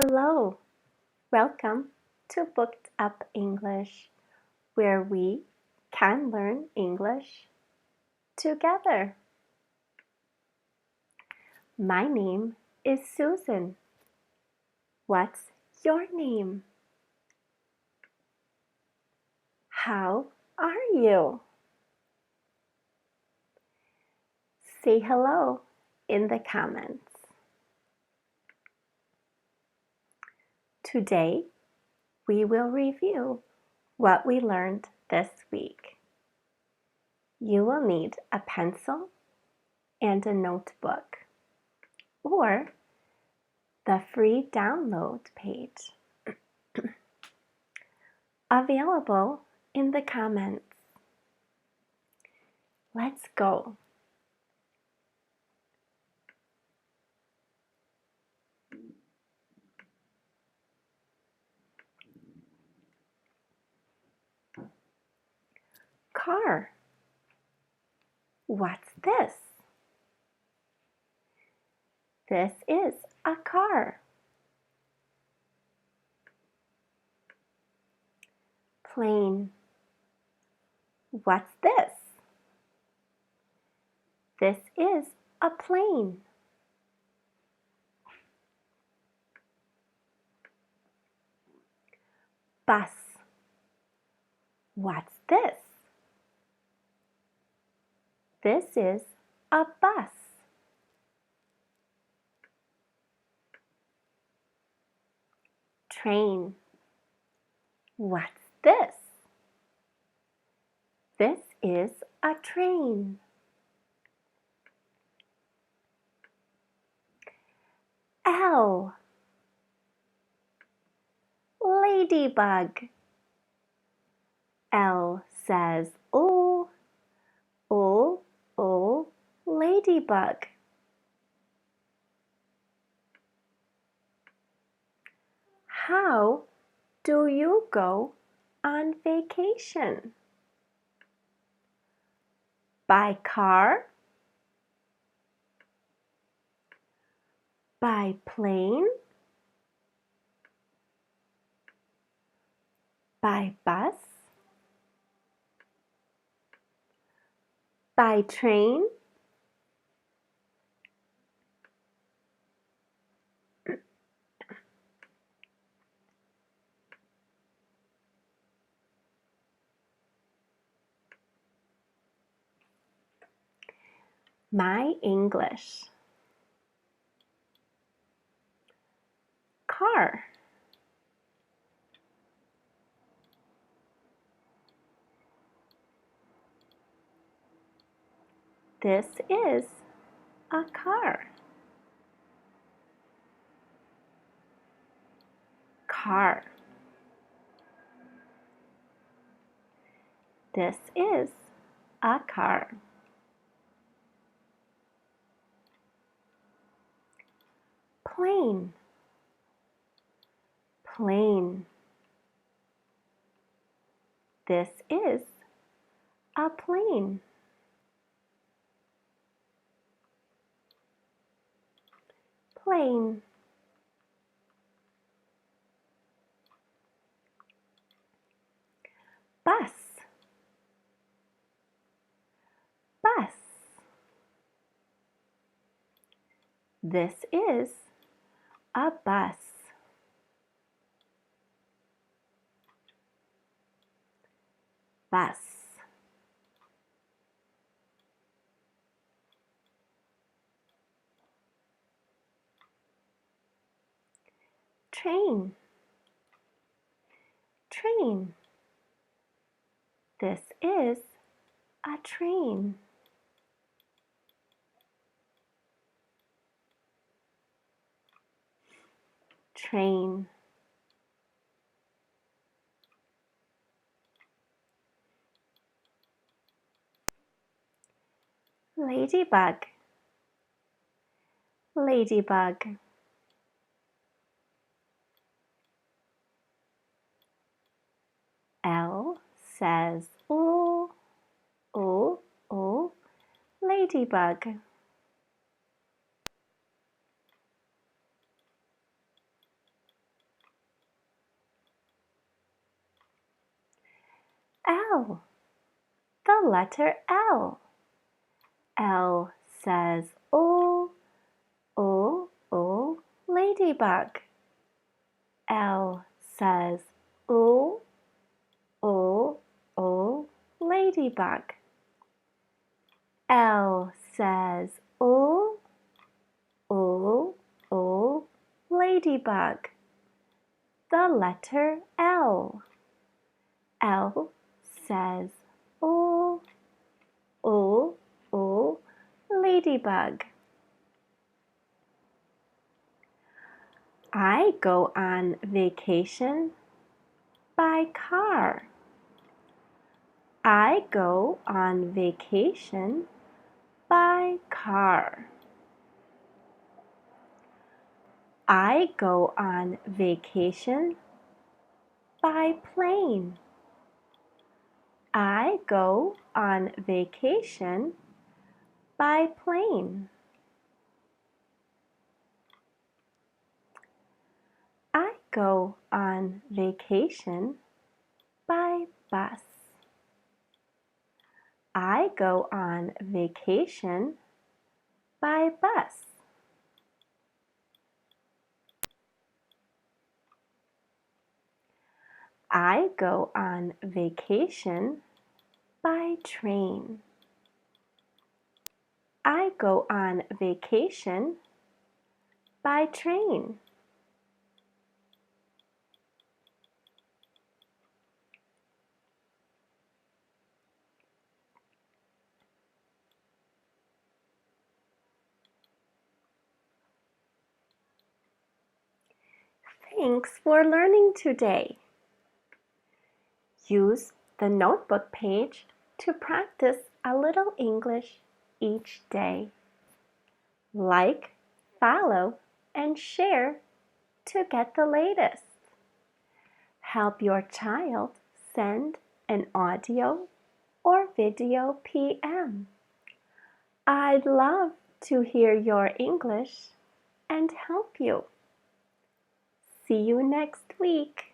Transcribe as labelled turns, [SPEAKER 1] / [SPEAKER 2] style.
[SPEAKER 1] Hello, welcome to Booked Up English, where we can learn English together. My name is Susan. What's your name? How are you? Say hello in the comments. Today, we will review what we learned this week. You will need a pencil and a notebook or the free download page available in the comments. Let's go. Car. What's this? This is a car. Plane. What's this? This is a plane. Bus. What's this? This is a bus. Train. What's this? This is a train. L. Ladybug. L says O, O, O, ladybug. How do you go on vacation? By car? By plane? By bus? By train? My English. Car. This is a car. Car. This is a car. Plane. Plane. This is a plane. Plane. Bus. Bus. This is a bus. Bus. Train. Train. This is a train. Train. Ladybug. Ladybug. L says O, O, O, ladybug. L. The letter L. L says O, ladybug. L says O, ladybug. L says O, ladybug. The letter L. L says O, ladybug. I go on vacation by car. I go on vacation by car. I go on vacation by plane. I go on vacation by plane. I go on vacation by bus. I go on vacation by bus. I go on vacation by train. I go on vacation by train. Thanks for learning today. Use the notebook page to practice a little English each day. Like, follow, and share to get the latest. Help your child send an audio or video PM. I'd love to hear your English and help you. See you next week.